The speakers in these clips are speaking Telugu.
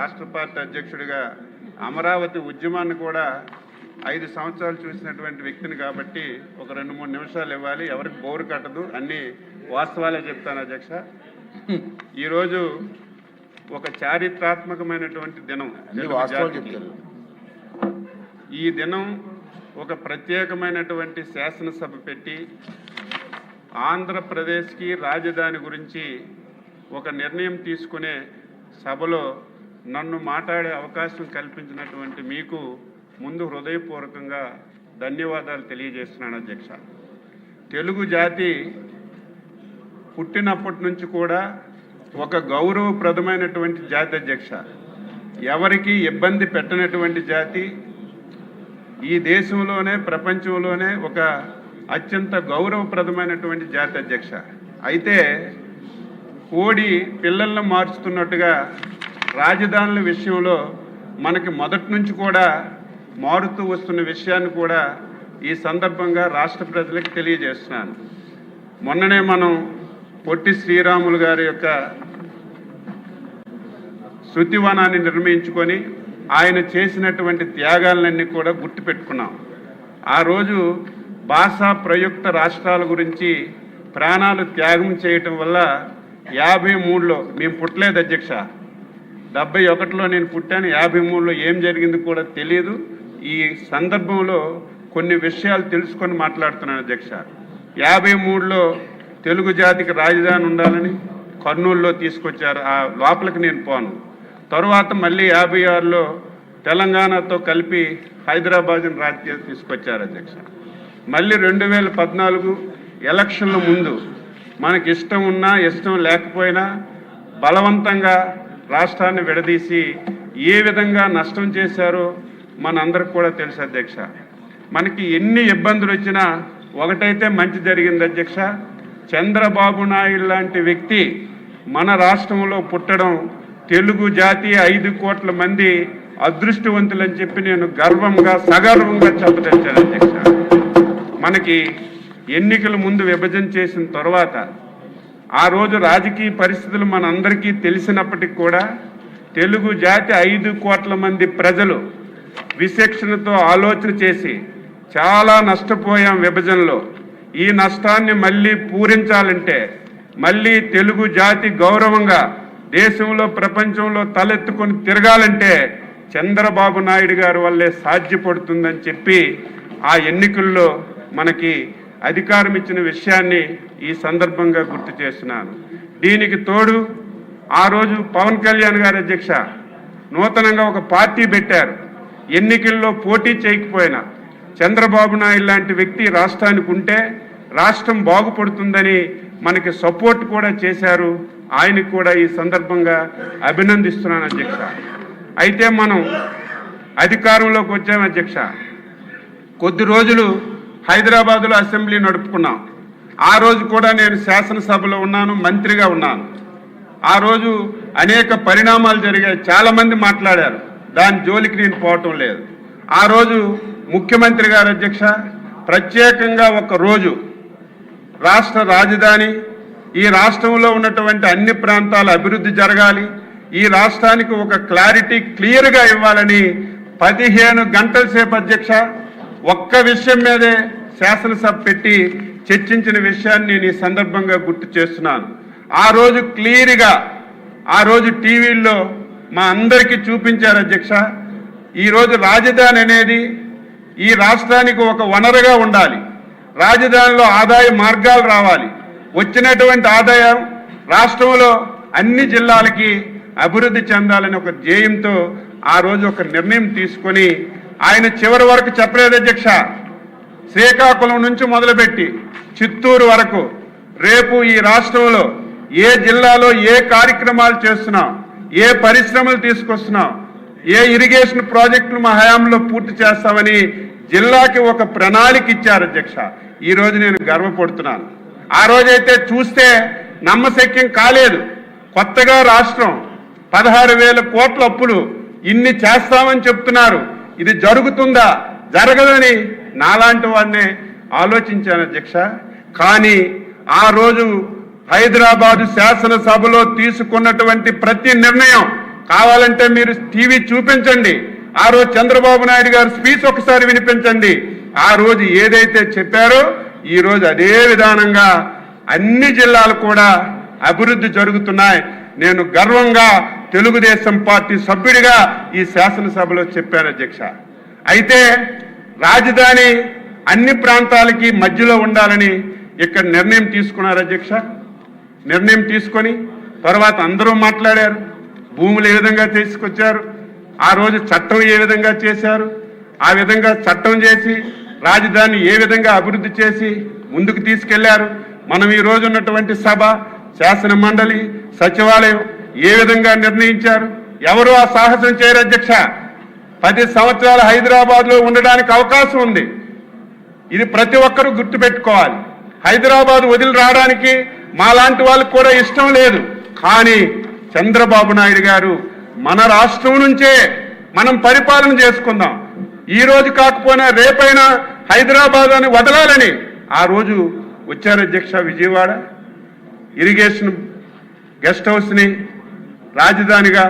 రాష్ట్ర పార్టీ అధ్యక్షుడిగా అమరావతి ఉద్యమాన్ని కూడా 5 సంవత్సరాలు చూసినటువంటి వ్యక్తిని కాబట్టి ఒక 2-3 నిమిషాలు ఇవ్వాలి. ఎవరికి బోరు కట్టదు, అన్ని వాస్తవాలే చెప్తాను అధ్యక్ష. ఈరోజు ఒక చారిత్రాత్మకమైనటువంటి దినం. ఈ దినం ఒక ప్రత్యేకమైనటువంటి శాసనసభ పెట్టి ఆంధ్రప్రదేశ్కి రాజధాని గురించి ఒక నిర్ణయం తీసుకునే సభలో నన్ను మాట్లాడే అవకాశం కల్పించినటువంటి మీకు ముందు హృదయపూర్వకంగా ధన్యవాదాలు తెలియజేస్తున్నాను అధ్యక్ష. తెలుగు జాతి పుట్టినప్పటి నుంచి కూడా ఒక గౌరవప్రదమైనటువంటి జాతి అధ్యక్ష. ఎవరికి ఇబ్బంది పెట్టనటువంటి జాతి. ఈ దేశంలోనే ప్రపంచంలోనే ఒక అత్యంత గౌరవప్రదమైనటువంటి జాతి అధ్యక్ష. అయితే కోడి పిల్లలను మార్చుతున్నట్టుగా రాజధానుల విషయంలో మనకి మొదటి నుంచి కూడా మారుతూ వస్తున్న విషయాన్ని కూడా ఈ సందర్భంగా రాష్ట్ర ప్రజలకు తెలియజేస్తున్నాను. మొన్ననే మనం పొట్టి శ్రీరాములు గారి యొక్క శృతివనాన్ని నిర్మించుకొని ఆయన చేసినటువంటి త్యాగాలన్నీ కూడా గుర్తుపెట్టుకున్నాం. ఆ రోజు భాషా ప్రయుక్త రాష్ట్రాల గురించి ప్రాణాలు త్యాగం చేయటం వల్ల 53లో మేము పుట్టలేదు అధ్యక్ష. 71లో నేను పుట్టాను. 53లో ఏం జరిగింది కూడా తెలియదు. ఈ సందర్భంలో కొన్ని విషయాలు తెలుసుకొని మాట్లాడుతున్నాను అధ్యక్ష. 53లో తెలుగు జాతికి రాజధాని ఉండాలని కర్నూలులో తీసుకొచ్చారు. ఆ లోపలికి నేను పోను. తర్వాత మళ్ళీ 56లో తెలంగాణతో కలిపి హైదరాబాద్ని రాజ్యం తీసుకొచ్చారు అధ్యక్ష. మళ్ళీ 2014 ఎలక్షన్ల ముందు మనకి ఇష్టం ఉన్నా ఇష్టం లేకపోయినా బలవంతంగా రాష్ట్రాన్ని విడదీసి ఏ విధంగా నష్టం చేశారో మనందరికి కూడా తెలుసు అధ్యక్ష. మనకి ఎన్ని ఇబ్బందులు వచ్చినా ఒకటైతే మంచి జరిగింది అధ్యక్ష. చంద్రబాబు నాయుడు లాంటి వ్యక్తి మన రాష్ట్రంలో పుట్టడం తెలుగు జాతి 5 కోట్ల మంది అదృష్టవంతులని చెప్పి నేను గర్వంగా సగర్వంగా చెప్పదలిచాను అధ్యక్ష. మనకి ఎన్నికల ముందు విభజన చేసిన తర్వాత ఆ రోజు రాజకీయ పరిస్థితులు మనందరికీ తెలిసినప్పటికీ కూడా తెలుగు జాతి 5 కోట్ల మంది ప్రజలు విచక్షణతో ఆలోచన చేసి చాలా నష్టపోయాం విభజనలో. ఈ నష్టాన్ని మళ్ళీ పూరించాలంటే, మళ్ళీ తెలుగు జాతి గౌరవంగా దేశంలో ప్రపంచంలో తలెత్తుకొని తిరగాలంటే చంద్రబాబు నాయుడు గారి వల్లే సాధ్యపడుతుందని చెప్పి ఆ ఎన్నికల్లో మనకి అధికారం ఇచ్చిన విషయాన్ని ఈ సందర్భంగా గుర్తు చేస్తున్నాను. దీనికి తోడు ఆ రోజు పవన్ కళ్యాణ్ గారు అధ్యక్ష నూతనంగా ఒక పార్టీ పెట్టారు. ఎన్నికల్లో పోటీ చేయకపోయినా చంద్రబాబు నాయుడు లాంటి వ్యక్తి రాష్ట్రానికి ఉంటే రాష్ట్రం బాగుపడుతుందని మనకి సపోర్ట్ కూడా చేశారు. ఆయనకు కూడా ఈ సందర్భంగా అభినందిస్తున్నాను అధ్యక్ష. అయితే మనం అధికారంలోకి వచ్చాం అధ్యక్ష. కొద్ది రోజులు హైదరాబాదులో అసెంబ్లీ నడుపుకున్నాం. ఆ రోజు కూడా నేను శాసనసభలో ఉన్నాను, మంత్రిగా ఉన్నాను. ఆ రోజు అనేక పరిణామాలు జరిగాయి, చాలామంది మాట్లాడారు. దాని జోలికి నేను పోవటం లేదు. ఆ రోజు ముఖ్యమంత్రి గారు అధ్యక్ష ప్రత్యేకంగా ఒక రోజు రాష్ట్ర రాజధాని, ఈ రాష్ట్రంలో ఉన్నటువంటి అన్ని ప్రాంతాల అభివృద్ధి జరగాలి, ఈ రాష్ట్రానికి ఒక క్లారిటీ క్లియర్గా ఇవ్వాలని 15 గంటల సేపు అధ్యక్ష ఒక్క విషయం మీదే శాసనసభ పెట్టి చర్చించిన విషయాన్ని నేను ఈ సందర్భంగా గుర్తు చేస్తున్నాను. ఆ రోజు క్లియర్గా ఆ రోజు టీవీల్లో మా అందరికీ చూపించారు అధ్యక్ష. ఈరోజు రాజధాని అనేది ఈ రాష్ట్రానికి ఒక వనరుగా ఉండాలి. రాజధానిలో ఆదాయ మార్గాలు రావాలి. వచ్చినటువంటి ఆదాయం రాష్ట్రంలో అన్ని జిల్లాలకి అభివృద్ధి చెందాలని ఒక ధ్యేయంతో ఆ రోజు ఒక నిర్ణయం తీసుకొని ఆయన చివరి వరకు చెప్పలేదు అధ్యక్ష. శ్రీకాకుళం నుంచి మొదలుపెట్టి చిత్తూరు వరకు రేపు ఈ రాష్ట్రంలో ఏ జిల్లాలో ఏ కార్యక్రమాలు చేస్తున్నాం, ఏ పరిశ్రమలు తీసుకొస్తున్నాం, ఏ ఇరిగేషన్ ప్రాజెక్టులు మా హయాంలో పూర్తి చేస్తామని జిల్లాకి ఒక ప్రణాళిక ఇచ్చారు అధ్యక్ష. ఈరోజు నేను గర్వపడుతున్నాను. ఆ రోజైతే చూస్తే నమ్మశక్యం కాలేదు. కొత్తగా రాష్ట్రం 16,000 కోట్ల అప్పులు ఇన్ని చేస్తామని చెప్తున్నారు. ఇది జరుగుతుందా జరగదని నాలాంటి వాడినే ఆలోచించాను అధ్యక్ష. కానీ ఆ రోజు హైదరాబాదు శాసనసభలో తీసుకున్నటువంటి ప్రతి నిర్ణయం కావాలంటే మీరు టీవీ చూపించండి. ఆ రోజు చంద్రబాబు నాయుడు గారు స్పీచ్ ఒకసారి వినిపించండి. ఆ రోజు ఏదైతే చెప్పారో ఈ రోజు అదే విధానంగా అన్ని జిల్లాలు కూడా అభివృద్ధి జరుగుతున్నాయి. నేను గర్వంగా తెలుగుదేశం పార్టీ సభ్యుడిగా ఈ శాసనసభలో చెప్పాను అధ్యక్ష. అయితే రాజధాని అన్ని ప్రాంతాలకి మధ్యలో ఉండాలని ఇక్కడ నిర్ణయం తీసుకున్నారు అధ్యక్ష. నిర్ణయం తీసుకొని తర్వాత అందరూ మాట్లాడారు. భూములు ఏ విధంగా తీసుకొచ్చారు, ఆ రోజు చట్టం ఏ విధంగా చేశారు, ఆ విధంగా చట్టం చేసి రాజధాని ఏ విధంగా అభివృద్ధి చేసి ముందుకు తీసుకెళ్లారు. మనం ఈ రోజు ఉన్నటువంటి సభ, శాసన మండలి, సచివాలయం ఏ విధంగా నిర్ణయించారు. ఎవరు ఆ సాహసం చేయరు అధ్యక్ష. 10 సంవత్సరాలు హైదరాబాద్లో ఉండడానికి అవకాశం ఉంది. ఇది ప్రతి ఒక్కరూ గుర్తుపెట్టుకోవాలి. హైదరాబాద్ వదిలి రావడానికి మాలాంటి వాళ్ళకు కూడా ఇష్టం లేదు. కానీ చంద్రబాబు నాయుడు గారు మన రాష్ట్రం నుంచే మనం పరిపాలన చేసుకుందాం, ఈ రోజు కాకపోయినా రేపైనా హైదరాబాద్ అని వదలాలని ఆ రోజు వచ్చారు అధ్యక్ష. విజయవాడ ఇరిగేషన్ గెస్ట్ హౌస్ని రాజధానిగా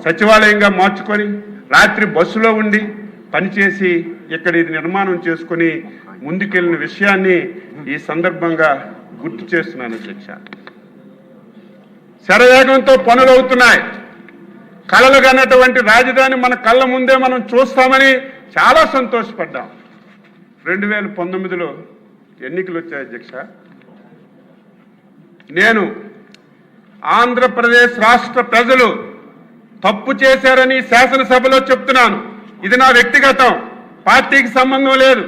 సచివాలయంగా మార్చుకొని రాత్రి బస్సులో ఉండి పనిచేసి ఇక్కడ ఇది నిర్మాణం చేసుకొని ముందుకెళ్ళిన విషయాన్ని ఈ సందర్భంగా గుర్తు చేస్తున్నాను అధ్యక్ష. శరవేగంతో పనులు అవుతున్నాయి. కలలు కన్నటువంటి రాజధాని మన కళ్ళ ముందే మనం చూస్తామని చాలా సంతోషపడ్డాం. 2019లో ఎన్నికలు వచ్చాయి అధ్యక్ష. నేను ఆంధ్రప్రదేశ్ రాష్ట్ర ప్రజలు తప్పు చేశారని శాసనసభలో చెప్తున్నాను. ఇది నా వ్యక్తిగతం, పార్టీకి సంబంధం లేదు,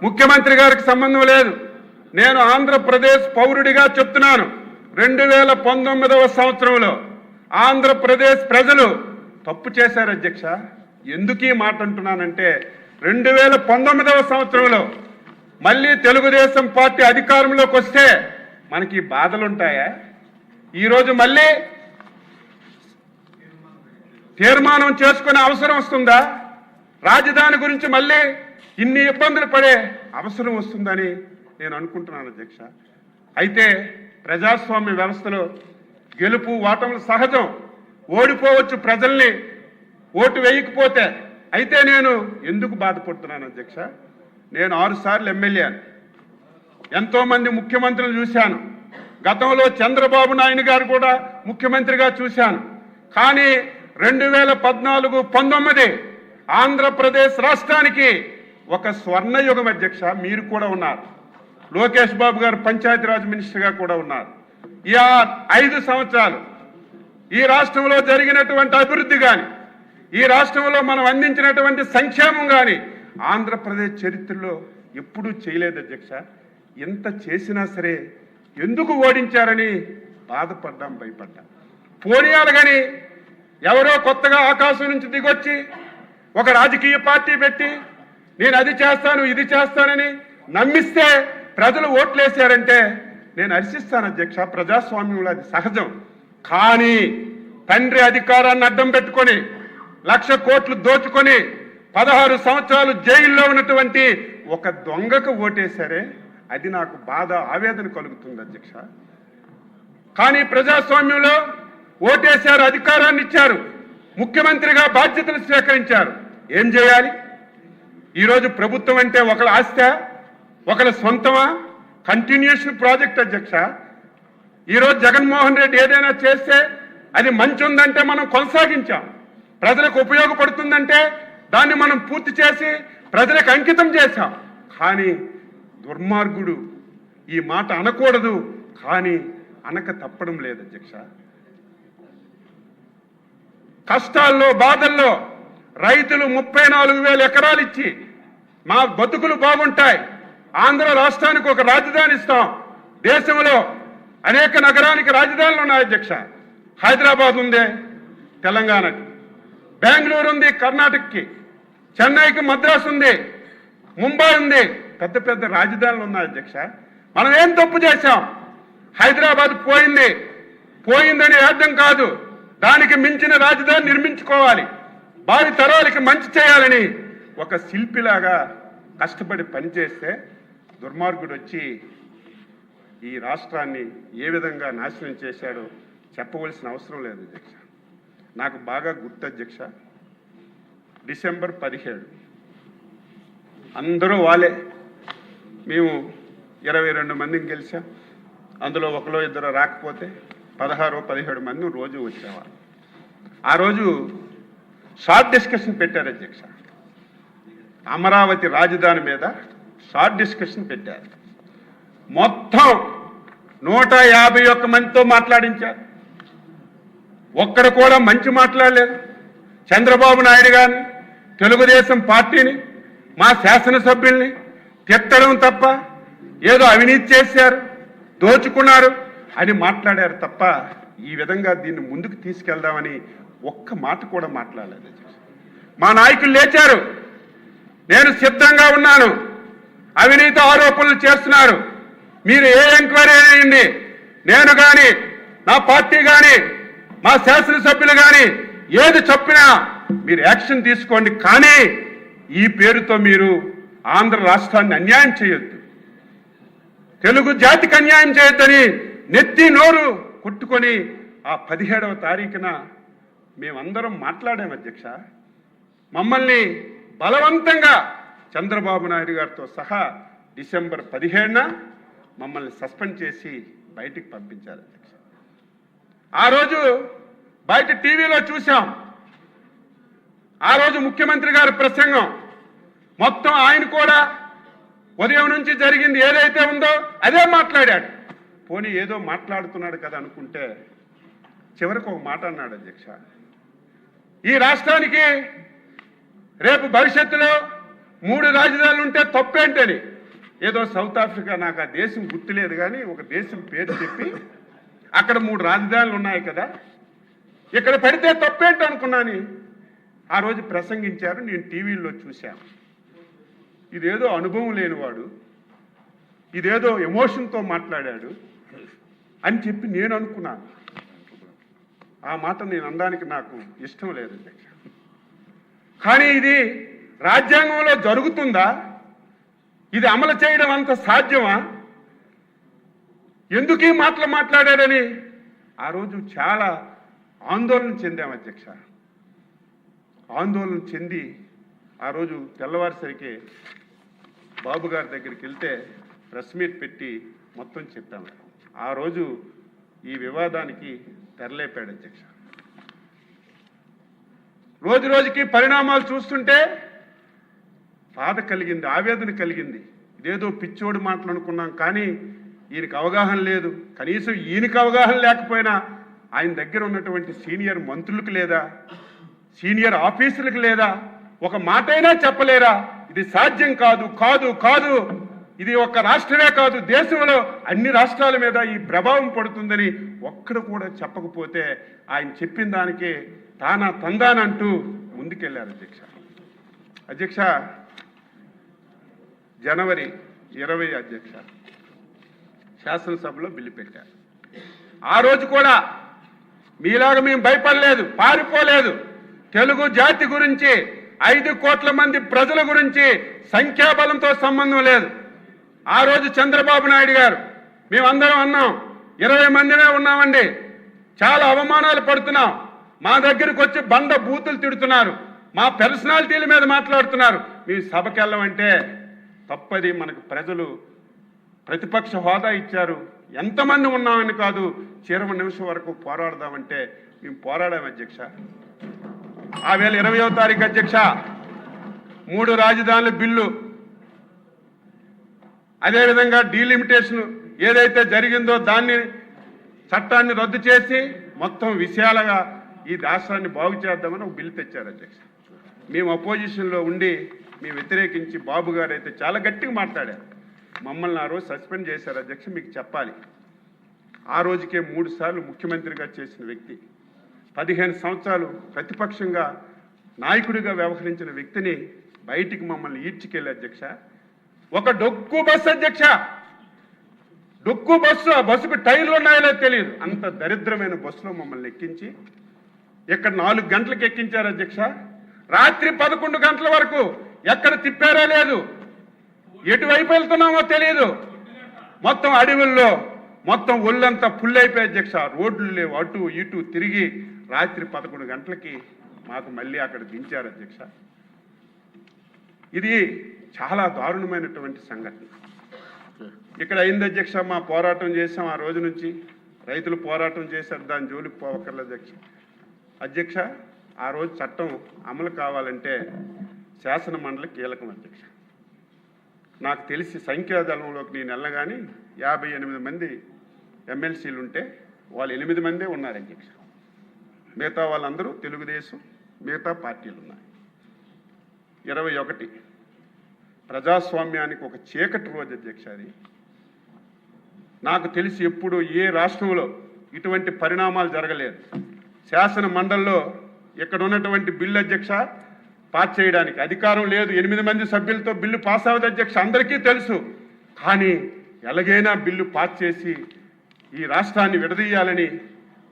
ముఖ్యమంత్రి గారికి సంబంధం లేదు. నేను ఆంధ్రప్రదేశ్ పౌరుడిగా చెప్తున్నాను. 2019వ సంవత్సరంలో ఆంధ్రప్రదేశ్ ప్రజలు తప్పు చేశారు అధ్యక్ష. ఎందుకు ఈ మాట అంటున్నానంటే 2019వ సంవత్సరంలో మళ్ళీ తెలుగుదేశం పార్టీ అధికారంలోకి వస్తే మనకి బాధలుంటాయా? ఈరోజు మళ్ళీ తీర్మానం చేసుకునే అవసరం వస్తుందా? రాజధాని గురించి మళ్ళీ ఇన్ని ఇబ్బందులు పడే అవసరం వస్తుందని నేను అనుకుంటున్నాను అధ్యక్ష. అయితే ప్రజాస్వామ్య వ్యవస్థలో గెలుపు ఓటములు సహజం. ఓడిపోవచ్చు ప్రజల్ని ఓటు వేయకపోతే. అయితే నేను ఎందుకు బాధపడుతున్నాను అధ్యక్ష? నేను 6 సార్లు ఎమ్మెల్యేను, ఎంతోమంది ముఖ్యమంత్రులు చూశాను. గతంలో చంద్రబాబు నాయుడు గారు కూడా ముఖ్యమంత్రిగా చూశాను. కానీ 2014-19 ఆంధ్రప్రదేశ్ రాష్ట్రానికి ఒక స్వర్ణయుగం అధ్యక్ష. మీరు కూడా ఉన్నారు, లోకేష్ బాబు గారు పంచాయతీరాజ్ మినిస్టర్గా కూడా ఉన్నారు. ఈ 5 సంవత్సరాలు ఈ రాష్ట్రంలో జరిగినటువంటి అభివృద్ధి కానీ, ఈ రాష్ట్రంలో మనం అందించినటువంటి సంక్షేమం కానీ ఆంధ్రప్రదేశ్ చరిత్రలో ఎప్పుడూ చేయలేదు అధ్యక్ష. ఎంత చేసినా సరే ఎందుకు ఓడించారని బాధపడ్డాం, భయపడ్డాం. పోనీయాలు కానీ ఎవరో కొత్తగా ఆకాశం నుంచి దిగొచ్చి ఒక రాజకీయ పార్టీ పెట్టి నేను అది చేస్తాను ఇది చేస్తానని నమ్మిస్తే ప్రజలు ఓట్లేసారంటే నేను హర్షిస్తాను అధ్యక్ష. ప్రజాస్వామ్యంలో అది సహజం. కానీ తండ్రి అధికారాన్ని అడ్డం పెట్టుకొని 1,00,000 కోట్లు దోచుకొని 16 సంవత్సరాలు జైల్లో ఉన్నటువంటి ఒక దొంగకు ఓటేశారే, అది నాకు బాధ, ఆవేదన కలుగుతుంది అధ్యక్ష. కానీ ప్రజాస్వామ్యంలో ఓటేశారు, అధికారాన్ని ఇచ్చారు, ముఖ్యమంత్రిగా బాధ్యతలు స్వీకరించారు. ఏం చేయాలి? ఈరోజు ప్రభుత్వం అంటే ఒకళ్ళ ఆస్తి, ఒకళ్ళ సొంతమా? కంటిన్యూషన్ ప్రాజెక్ట్ అధ్యక్ష. ఈరోజు జగన్మోహన్ రెడ్డి ఏదైనా చేస్తే అది మంచి ఉందంటే మనం కొనసాగించాం, ప్రజలకు ఉపయోగపడుతుందంటే దాన్ని మనం పూర్తి చేసి ప్రజలకు అంకితం చేశాం. కానీ దుర్మార్గుడు ఈ మాట అనకూడదు, కానీ అనక తప్పడం లేదు అధ్యక్ష. కష్టాల్లో బాధల్లో రైతులు 34,000 ఎకరాలు ఇచ్చి మా బతుకులు బాగుంటాయి, ఆంధ్ర రాష్ట్రానికి ఒక రాజధాని ఇస్తాం. దేశంలో అనేక నగరానికి రాజధానులు ఉన్నాయి అధ్యక్ష. హైదరాబాద్ ఉంది తెలంగాణకి, బెంగళూరు ఉంది కర్ణాటకకి, చెన్నైకి మద్రాసు ఉంది, ముంబై ఉంది, పెద్ద పెద్ద రాజధానులు ఉన్నాయి అధ్యక్ష. మనం ఏం తప్పు చేశాం? హైదరాబాద్ పోయిందని అర్థం కాదు, దానికి మించిన రాజధాని నిర్మించుకోవాలి, భావి తరాలకి మంచి చేయాలని ఒక శిల్పిలాగా కష్టపడి పనిచేస్తే దుర్మార్గుడు వచ్చి ఈ రాష్ట్రాన్ని ఏ విధంగా నాశనం చేశాడో చెప్పవలసిన అవసరం లేదు అధ్యక్ష. నాకు బాగా గుర్తు అధ్యక్ష, డిసెంబర్ 17 అందరూ వాళ్ళే, మేము 22 మందిని గెలిచాం. అందులో ఒకలో ఇద్దరు రాకపోతే 16-17 మంది రోజు వచ్చేవారు. ఆ రోజు షార్ట్ డిస్కషన్ పెట్టారు అధ్యక్ష, అమరావతి రాజధాని మీద షార్ట్ డిస్కషన్ పెట్టారు. మొత్తం 151 మందితో మాట్లాడించారు. ఒక్కడు కూడా మంచి మాట్లాడలేదు. చంద్రబాబు నాయుడు గారిని, తెలుగుదేశం పార్టీని, మా శాసనసభ్యుల్ని తిట్టడం తప్ప, ఏదో అవినీతి చేశారు, దోచుకున్నారు అని మాట్లాడారు తప్ప ఈ విధంగా దీన్ని ముందుకు తీసుకెళ్దామని ఒక్క మాట కూడా మాట్లాడలేదు. మా నాయకులు లేచారు, నేను సిద్ధంగా ఉన్నాను, అవినీతి ఆరోపణలు చేస్తున్నారు, మీరు ఏ ఎంక్వైరీ చేయండి, నేను కానీ నా పార్టీ కానీ మా శాసనసభ్యులు కానీ ఏది చెప్పినా మీరు యాక్షన్ తీసుకోండి, కానీ ఈ పేరుతో మీరు ఆంధ్ర రాష్ట్రాన్ని అన్యాయం చేయొద్దు, తెలుగు జాతికి అన్యాయం చేయొద్దని నెత్తి నోరు కొట్టుకొని ఆ 17వ తారీఖున మేమందరం మాట్లాడాం అధ్యక్ష. మమ్మల్ని బలవంతంగా చంద్రబాబు నాయుడు గారితో సహా డిసెంబర్ 17న మమ్మల్ని సస్పెండ్ చేసి బయటికి పంపించారు అధ్యక్ష. ఆ రోజు బయట టీవీలో చూసాం. ఆ రోజు ముఖ్యమంత్రి గారి ప్రసంగం మొత్తం ఆయన కూడా ఉదయం నుంచి జరిగింది ఏదైతే ఉందో అదే మాట్లాడాడు. పోనీ ఏదో మాట్లాడుతున్నాడు కదా అనుకుంటే చివరికి ఒక మాట అన్నాడు అధ్యక్ష, ఈ రాష్ట్రానికి రేపు భవిష్యత్తులో 3 రాజధానులు ఉంటే తప్పేంటని. ఏదో సౌత్ ఆఫ్రికా, నాకు ఆ దేశం గుర్తులేదు కానీ ఒక దేశం పేరు చెప్పి అక్కడ 3 రాజధానులు ఉన్నాయి కదా, ఇక్కడ పెడితే తప్పేంటి అనుకున్నాను. ఆ రోజు ప్రసంగించారు, నేను టీవీల్లో చూశాను. ఇదేదో అనుభవం లేనివాడు, ఇదేదో ఎమోషన్తో మాట్లాడాడు అని చెప్పి నేను అనుకున్నాను. ఆ మాట నేను అనడానికి నాకు ఇష్టం లేదు అధ్యక్ష. కానీ ఇది రాజ్యాంగంలో జరుగుతుందా? ఇది అమలు చేయడం అంత సాధ్యమా? ఎందుకు ఈ మాటలు మాట్లాడాడని ఆ రోజు చాలా ఆందోళన చెందాం అధ్యక్ష. ఆందోళన చెంది ఆ రోజు తెల్లవారిసరికి బాబు గారి దగ్గరికి వెళ్తే ప్రెస్ మీట్ పెట్టి మొత్తం చెప్పాము. ఆ రోజు ఈ వివాదానికి తెరలేపాడు అధ్యక్ష. రోజు రోజుకి పరిణామాలు చూస్తుంటే బాధ కలిగింది, ఆవేదన కలిగింది. ఇదేదో పిచ్చోడు మాటలు అనుకున్నాం, కానీ ఈయనకు అవగాహన లేదు. కనీసం ఈయనకు అవగాహన లేకపోయినా ఆయన దగ్గర ఉన్నటువంటి సీనియర్ మంత్రులకు లేదా, సీనియర్ ఆఫీసులకు లేదా, ఒక మాటైనా చెప్పలేరా? ఇది సాధ్యం కాదు, కాదు కాదు, ఇది ఒక్క రాష్ట్రమే కాదు, దేశంలో అన్ని రాష్ట్రాల మీద ఈ ప్రభావం పడుతుందని ఒక్కడు కూడా చెప్పకపోతే ఆయన చెప్పిన దానికే తానా తందానంటూ ముందుకెళ్లారు అధ్యక్ష. అధ్యక్ష, జనవరి 20 అధ్యక్ష శాసనసభలో బిల్లు పెట్టారు. ఆ రోజు కూడా మీలాగా మేము భయపడలేదు, పారిపోలేదు. తెలుగు జాతి గురించి, 5 కోట్ల మంది ప్రజల గురించి సంఖ్యాబలంతో సంబంధం లేదు. ఆ రోజు చంద్రబాబు నాయుడు గారు, మేమందరం అన్నాం, 20 మందినే ఉన్నామండి, చాలా అవమానాలు పడుతున్నాం, మా దగ్గరకు వచ్చి బండ బూతులు తిడుతున్నారు, మా పర్సనాలిటీల మీద మాట్లాడుతున్నారు, మేము సభకి వెళ్ళమంటే తప్పది. మనకు ప్రజలు ప్రతిపక్ష హోదా ఇచ్చారు, ఎంతమంది ఉన్నామని కాదు, చివరి నిమిషం వరకు పోరాడదామంటే మేము పోరాడాం అధ్యక్ష. ఆ వేళ 20వ తారీఖు అధ్యక్ష 3 రాజధానుల బిల్లు, అదేవిధంగా డీలిమిటేషన్ ఏదైతే జరిగిందో దాన్ని చట్టాన్ని రద్దు చేసి మొత్తం విషయాలుగా ఈ రాష్ట్రాన్ని బాగు చేద్దామని ఒక బిల్లు తెచ్చారు అధ్యక్ష. మేము అపోజిషన్లో ఉండి మేము వ్యతిరేకించి, బాబు గారు అయితే చాలా గట్టిగా మాట్లాడారు. మమ్మల్ని ఆ రోజు సస్పెండ్ చేశారు అధ్యక్ష. మీకు చెప్పాలి, ఆ రోజుకే 3 సార్లు ముఖ్యమంత్రిగా చేసిన వ్యక్తి, 15 సంవత్సరాలు ప్రతిపక్షంగా నాయకుడిగా వ్యవహరించిన వ్యక్తిని బయటికి మమ్మల్ని ఈడ్చికెళ్ళి అధ్యక్ష. ఒక డొక్కు బస్సు అధ్యక్ష, డొక్కు బస్సు, ఆ బస్సుకు టైర్లు ఉన్నాయో తెలియదు, అంత దరిద్రమైన బస్సులో మమ్మల్ని ఎక్కించి ఇక్కడ 4 గంటలకు ఎక్కించారు అధ్యక్ష. రాత్రి 11 గంటల వరకు ఎక్కడ తిప్పారో లేదు, ఎటువైపు వెళ్తున్నామో తెలియదు. మొత్తం అడవుల్లో మొత్తం ఒళ్ళంతా ఫుల్ అయిపోయి అధ్యక్ష. రోడ్లు లేవు, అటు ఇటు తిరిగి రాత్రి 11 గంటలకి మాకు మళ్ళీ అక్కడ దించారు అధ్యక్ష. ఇది చాలా దారుణమైనటువంటి సంఘటన. ఇక్కడ అయింది అధ్యక్ష. మా పోరాటం చేసాం, ఆ రోజు నుంచి రైతులు పోరాటం చేశారు, దాని జోలికి పోవక్కర్లేదు అధ్యక్ష. ఆ రోజు చట్టం అమలు కావాలంటే శాసన మండలి కీలకం అధ్యక్ష. నాకు తెలిసి సంఖ్యాదళంలోకి నేను వెళ్ళగానే 58 మంది ఎమ్మెల్సీలు ఉంటే వాళ్ళు 8 మందే ఉన్నారు అధ్యక్ష. మిగతా వాళ్ళందరూ తెలుగుదేశం, మిగతా పార్టీలు ఉన్నాయి. 21 ప్రజాస్వామ్యానికి ఒక చీకటి రోజు అధ్యక్ష. అది నాకు తెలిసి ఎప్పుడు ఏ రాష్ట్రంలో ఇటువంటి పరిణామాలు జరగలేదు. శాసన మండలిలో ఇక్కడ ఉన్నటువంటి బిల్లు అధ్యక్ష పాస్ చేయడానికి అధికారం లేదు. 8 మంది సభ్యులతో బిల్లు పాస్ అవ్వదు అధ్యక్ష, అందరికీ తెలుసు. కానీ ఎలాగైనా బిల్లు పాస్ చేసి ఈ రాష్ట్రాన్ని విడదీయాలని,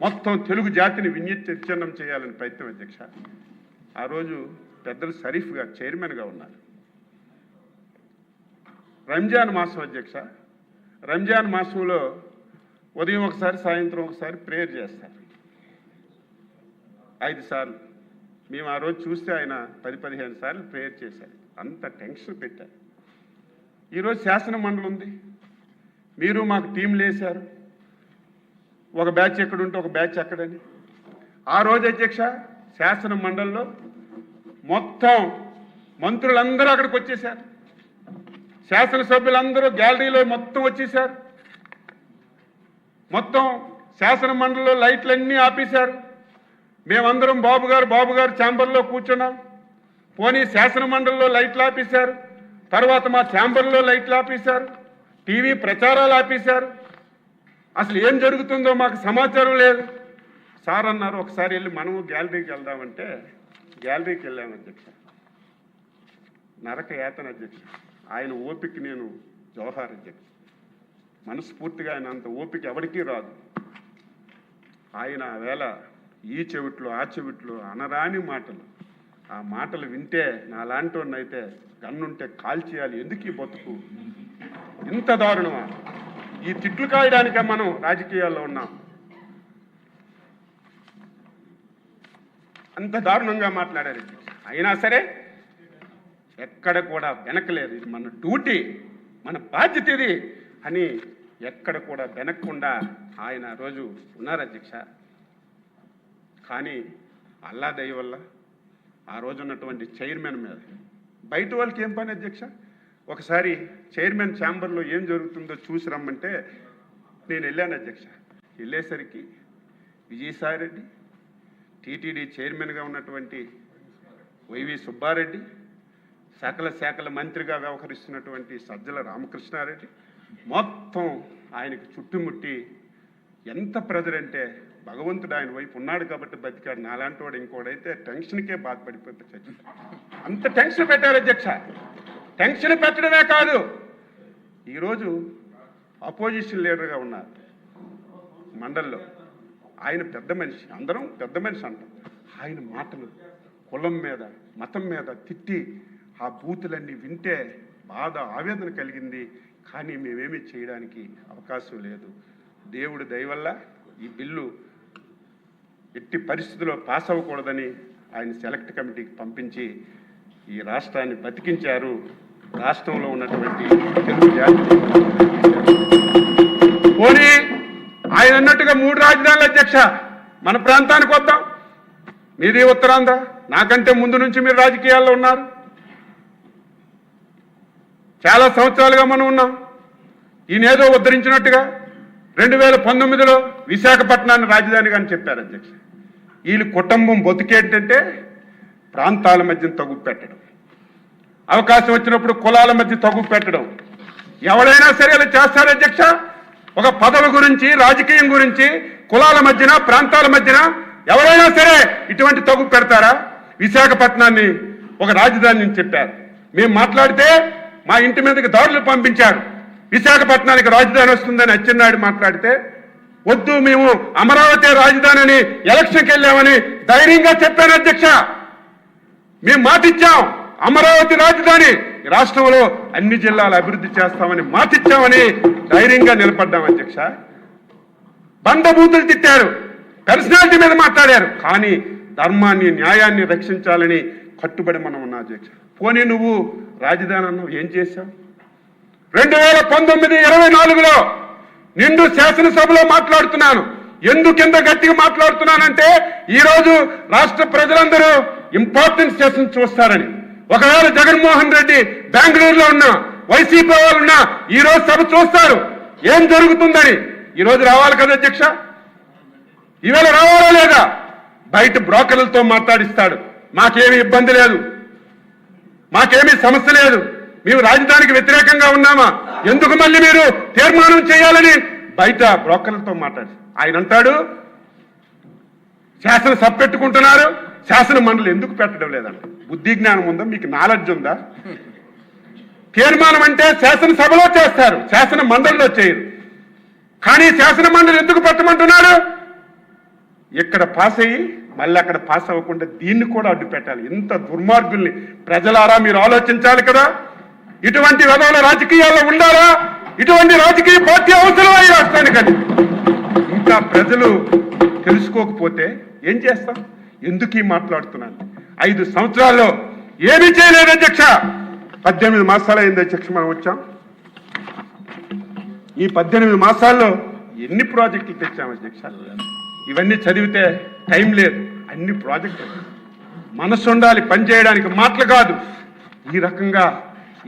మొత్తం తెలుగు జాతిని విచ్ఛిన్నం చేయాలని ప్రయత్నం అధ్యక్ష. ఆ రోజు పెద్దలు షరీఫ్ గారు చైర్మన్గా ఉన్నారు. రంజాన్ మాసం అధ్యక్ష. రంజాన్ మాసంలో ఉదయం ఒకసారి, సాయంత్రం ఒకసారి ప్రేయర్ చేస్తారు 5 సార్లు. మేము ఆ రోజు చూస్తే ఆయన 10-15 సార్లు ప్రేయర్ చేశారు. అంత టెన్షన్ పెట్టారు. ఈరోజు శాసన మండలి ఉంది, మీరు మాకు టీంలు వేశారు. ఒక బ్యాచ్ ఎక్కడుంటే ఒక బ్యాచ్ ఎక్కడని. ఆ రోజు అధ్యక్ష శాసన మండలిలో మొత్తం మంత్రులందరూ అక్కడికి వచ్చేశారు. శాసనసభ్యులందరూ గ్యాలరీలో మొత్తం వచ్చేశారు. మొత్తం శాసన మండలిలో లైట్లన్నీ ఆపేశారు. మేమందరం బాబు గారు ఛాంబర్లో కూర్చున్నాం. పోనీ శాసన మండలిలో లైట్లు ఆపేశారు, తర్వాత మా ఛాంబర్లో లైట్లు ఆపేశారు, టీవీ ప్రచారాలు ఆపేశారు. అసలు ఏం జరుగుతుందో మాకు సమాచారం లేదు. సార్ అన్నారు ఒకసారి వెళ్ళి మనము గ్యాలరీకి వెళ్దామంటే గ్యాలరీకి వెళ్ళాము అధ్యక్ష. నరక యాతన అధ్యక్ష. ఆయన ఓపిక నేను జోహార్ అధ్యక్ష. మనస్ఫూర్తిగా ఆయన అంత ఓపిక ఎవరికీ రాదు. ఆయన వేళ ఈ చెవిట్లో ఆ చెవిట్లో అనరాని మాటలు, ఆ మాటలు వింటే నాలాంటి వాడినైతే గన్నుంటే కాల్చేయాలి. ఎందుకు ఈ బతుకు ఇంత దారుణమా? ఈ తిట్లు కాయడానికే మనం రాజకీయాల్లో ఉన్నాం. అంత దారుణంగా మాట్లాడారు. అయినా సరే ఎక్కడ కూడా వెనకలేదు. ఇది మన డ్యూటీ, మన బాధ్యత ఇది అని ఎక్కడ కూడా వెనక్కుండా ఆయన రోజు ఉన్నారు అధ్యక్ష. కానీ అల్లా దయ వల్ల ఆ రోజు ఉన్నటువంటి చైర్మన్ మీద బయట వాళ్ళకి ఏం పని అధ్యక్ష? ఒకసారి చైర్మన్ ఛాంబర్లో ఏం జరుగుతుందో చూసి రమ్మంటే నేను వెళ్ళాను అధ్యక్ష. వెళ్ళేసరికి విజయసాయిరెడ్డి, టీటీడీ చైర్మన్గా ఉన్నటువంటి వైవి సుబ్బారెడ్డి, సకల శాఖల మంత్రిగా వ్యవహరిస్తున్నటువంటి సజ్జల రామకృష్ణారెడ్డి మొత్తం ఆయనకు చుట్టుముట్టి ఎంత ప్రెజర్ అంటే భగవంతుడు ఆయన వైపు ఉన్నాడు కాబట్టి బతికాడు. నాలాంటి వాడు ఇంకోడైతే టెన్షన్కే బాధపడిపోతే చచ్చి అంత టెన్షన్ పెట్టారు అధ్యక్ష. టెన్షన్ పెట్టడమే కాదు, ఈరోజు అపోజిషన్ లీడర్గా ఉన్నారు మండలిలో. ఆయన పెద్ద మనిషి, అందరం పెద్ద మనిషి అంటాం. ఆయన మాటలు కులం మీద మతం మీద తిట్టి ఆ బూతులన్నీ వింటే బాధ ఆవేదన కలిగింది. కానీ మేమేమీ చేయడానికి అవకాశం లేదు. దేవుడి దయ వల్ల ఈ బిల్లు ఎట్టి పరిస్థితుల్లో పాస్ అవ్వకూడదని ఆయన సెలెక్ట్ కమిటీకి పంపించి ఈ రాష్ట్రాన్ని బతికించారు. రాష్ట్రంలో ఉన్నటువంటి తెలుగు జాతి పోనీ ఆయన అన్నట్టుగా 3 రాజధానుల అధ్యక్ష మన ప్రాంతానికి వద్దాం. మీది ఉత్తరాంధ్ర, నాకంటే ముందు నుంచి మీరు రాజకీయాల్లో ఉన్నారు. చాలా సంవత్సరాలుగా మనం ఉన్నాం. ఈయనేదో ఉద్ధరించినట్టుగా 2019లో విశాఖపట్నాన్ని రాజధానిగా అని చెప్పారు అధ్యక్ష. వీళ్ళు కుటుంబం బతుకేంటంటే ప్రాంతాల మధ్య తగ్గు పెట్టడం, అవకాశం వచ్చినప్పుడు కులాల మధ్య తగ్గు పెట్టడం. ఎవరైనా సరే అలా చేస్తారు అధ్యక్ష. ఒక పదవి గురించి, రాజకీయం గురించి కులాల మధ్యన, ప్రాంతాల మధ్యన ఎవరైనా సరే ఇటువంటి తగ్గు పెడతారా? విశాఖపట్నాన్ని ఒక రాజధాని చెప్పారు. మేము మాట్లాడితే మా ఇంటి మీదకి దాడులు పంపించారు. విశాఖపట్నానికి రాజధాని వస్తుందని అచ్చెన్నాయుడు మాట్లాడితే వద్దు, మేము అమరావతి రాజధాని అని ఎలక్షన్కి వెళ్ళామని ధైర్యంగా చెప్పాను అధ్యక్ష. మేము మాటిచ్చాం, అమరావతి రాజధాని రాష్ట్రంలో అన్ని జిల్లాలు అభివృద్ధి చేస్తామని మాటిచ్చామని ధైర్యంగా నిలబడ్డాం అధ్యక్ష. బండబూతులు తిట్టారు, పర్సనాలిటీ మీద మాట్లాడారు. కానీ ధర్మాన్ని న్యాయాన్ని రక్షించాలని కట్టుబడి మనం ఉన్నాం అధ్యక్ష. పోనీ నువ్వు రాజధాని అన్నావు, ఏం చేశావు? 2019-24లో నిండు శాసనసభలో మాట్లాడుతున్నాను. ఎందుకింత గట్టిగా మాట్లాడుతున్నానంటే ఈరోజు రాష్ట్ర ప్రజలందరూ ఇంపార్టెన్స్ సెషన్ చూస్తారని. ఒకవేళ జగన్మోహన్ రెడ్డి బెంగళూరులో ఉన్నా, వైసీపీ వాళ్ళు ఉన్నా ఈరోజు సభ చూస్తారు ఏం జరుగుతుందని. ఈరోజు రావాలి కదా అధ్యక్ష, ఈవేళ రావాలా లేదా? బయట బ్రోకర్లతో మాట్లాడిస్తాడు, మాకేమీ ఇబ్బంది లేదు, మాకేమీ సమస్య లేదు, మేము రాజధానికి వ్యతిరేకంగా ఉన్నామా, ఎందుకు మళ్ళీ మీరు తీర్మానం చేయాలని బయట బ్రోకర్లతో మాట్లాడి ఆయన అంటాడు శాసనసభ పెట్టుకుంటున్నారు, శాసన మండలి ఎందుకు పెట్టడం లేదంట. బుద్ధి జ్ఞానం ఉందా మీకు? నాలెడ్జ్ ఉందా? తీర్మానం అంటే శాసనసభలో చేస్తారు, శాసన మండలిలో చేయరు. కానీ శాసన మండలి ఎందుకు పెట్టమంటున్నాడు? ఇక్కడ పాస్ అయ్యి మళ్ళీ అక్కడ పాస్ అవ్వకుండా దీన్ని కూడా అడ్డు పెట్టాలి. ఇంత దుర్మార్గుల్ని ప్రజలారా మీరు ఆలోచించాలి కదా. ఇటువంటి విధాల రాజకీయాల్లో ఉండాలా? ఇటువంటి రాజకీయ పార్టీ అవసరమా ఈ రాష్ట్రానికని ఇంకా ప్రజలు తెలుసుకోకపోతే ఏం చేస్తాం? ఎందుకు మాట్లాడుతున్నాను? 5 సంవత్సరాల్లో ఏమీ చేయలేదు అధ్యక్ష. 18 మాసాలు అయింది అధ్యక్ష మనం వచ్చాం. ఈ 18 మాసాల్లో ఎన్ని ప్రాజెక్టులు తెచ్చాం అధ్యక్ష? ఇవన్నీ చదివితే టైం లేదు. అన్ని ప్రాజెక్టులు మనసు ఉండాలి పనిచేయడానికి, మాటలు కాదు. ఈ రకంగా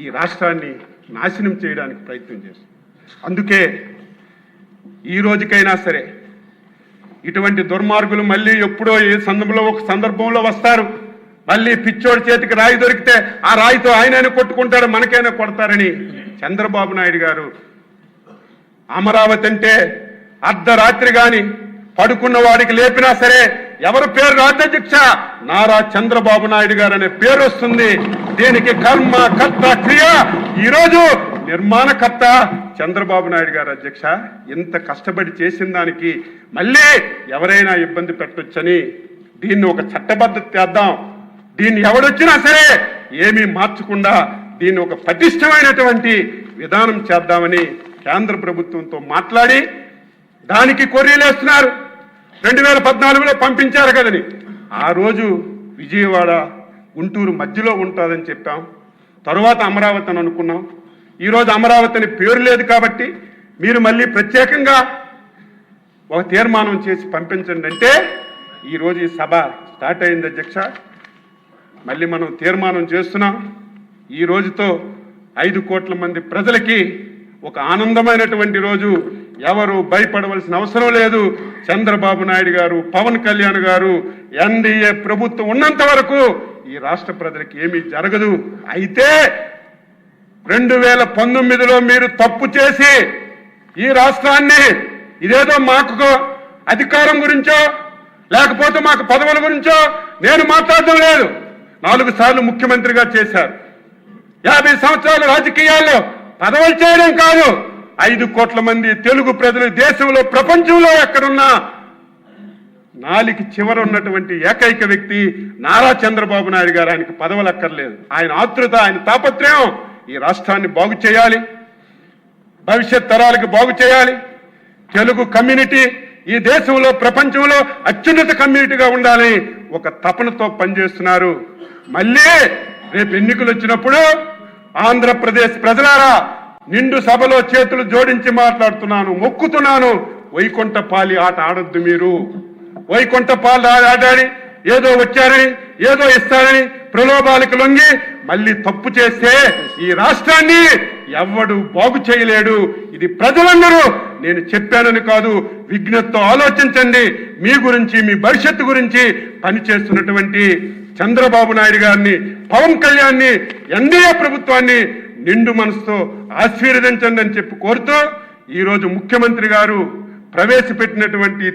ఈ రాష్ట్రాన్ని నాశనం చేయడానికి ప్రయత్నం చేస్తాం. అందుకే ఈ రోజుకైనా సరే ఇటువంటి దుర్మార్గులు మళ్ళీ ఎప్పుడో ఏ సందర్భంలో వస్తారు. మళ్ళీ పిచ్చోడి చేతికి రాయి దొరికితే ఆ రాయితో ఆయనైనా కొట్టుకుంటాడు, మనకైనా కొడతారని చంద్రబాబు నాయుడు గారు అమరావతి అంటే అర్ధరాత్రి కానీ పడుకున్న వాడికి లేపినా సరే ఎవరి పేరు రాజ్యాధ్యక్ష నారా చంద్రబాబు నాయుడు గారు అనే పేరు వస్తుంది. దీనికి కర్మ కర్త క్రియ ఈరోజు నిర్మాణకర్త చంద్రబాబు నాయుడు గారు అధ్యక్ష. ఇంత కష్టపడి చేసిన దానికి మళ్ళీ ఎవరైనా ఇబ్బంది పెట్టొచ్చని దీన్ని ఒక చట్టబద్ధత చేద్దాం. దీన్ని ఎవడొచ్చినా సరే ఏమీ మార్చకుండా దీన్ని ఒక పటిష్టమైనటువంటి విధానం చేద్దామని కేంద్ర ప్రభుత్వంతో మాట్లాడి దానికి కొర్రీలేస్తున్నారు. 2014లో పంపించారు కదని. ఆ రోజు విజయవాడ గుంటూరు మధ్యలో ఉంటుందని చెప్పాం. తరువాత అమరావతి అని అనుకున్నాం. ఈరోజు అమరావతి అని పేరు లేదు కాబట్టి మీరు మళ్ళీ ప్రత్యేకంగా ఒక తీర్మానం చేసి పంపించండి అంటే ఈరోజు ఈ సభ స్టార్ట్ అయింది అధ్యక్ష. మళ్ళీ మనం తీర్మానం చేస్తున్నాం. ఈ రోజుతో 5 కోట్ల మంది ప్రజలకి ఒక ఆనందమైనటువంటి రోజు. ఎవరు భయపడవలసిన అవసరం లేదు. చంద్రబాబు నాయుడు గారు, పవన్ కళ్యాణ్ గారు, ఎన్డీఏ ప్రభుత్వం ఉన్నంత వరకు ఈ రాష్ట్ర ప్రజలకి ఏమీ జరగదు. అయితే 2019లో మీరు తప్పు చేసి ఈ రాష్ట్రాన్ని ఇదేదో మాకు అధికారం గురించో లేకపోతే మాకు పదవుల గురించో నేను మాట్లాడడం లేదు. 4 సార్లు ముఖ్యమంత్రిగా చేశారు. 50 సంవత్సరాల రాజకీయాల్లో పదవులు చేయడం కాదు, 5 కోట్ల మంది తెలుగు ప్రజలు దేశంలో ప్రపంచంలో ఎక్కడున్నా నాలికి చివర ఉన్నటువంటి ఏకైక వ్యక్తి నారా చంద్రబాబు నాయుడు గారు. ఆయనకు పదవులు అక్కర్లేదు. ఆయన ఆతృత, ఆయన తాపత్రయం ఈ రాష్ట్రాన్ని బాగు చేయాలి, భవిష్యత్ తరాలకు బాగు చేయాలి. తెలుగు కమ్యూనిటీ ఈ దేశంలో ప్రపంచంలో అత్యున్నత కమ్యూనిటీగా ఉండాలని ఒక తపనతో పనిచేస్తున్నారు. మళ్ళీ రేపు ఎన్నికలు వచ్చినప్పుడు ఆంధ్రప్రదేశ్ ప్రజలారా నిండు సభలో చేతులు జోడించి మాట్లాడుతున్నాను, మొక్కుతున్నాను. వైకుంఠపాలి ఆట ఆడొద్దు. మీరు వైకుంఠపాలి ఆడాడి ఏదో వచ్చారని ఏదో ఇస్తారని ప్రలోభాలకు లొంగి మళ్ళీ తప్పు చేస్తే ఈ రాష్ట్రాన్ని ఎవ్వడు బాగు చేయలేడు. ఇది ప్రజలందరూ నేను చెప్పానని కాదు, విజ్ఞతతో ఆలోచించండి. మీ గురించి, మీ భవిష్యత్తు గురించి పనిచేస్తున్నటువంటి చంద్రబాబు నాయుడు గారిని, పవన్ కళ్యాణ్ని, ఎన్డీఏ ప్రభుత్వాన్ని నిండు మనసుతో ఆశీర్వదించండి అని చెప్పి కోరుతూ ఈరోజు ముఖ్యమంత్రి గారు ప్రవేశపెట్టినటువంటి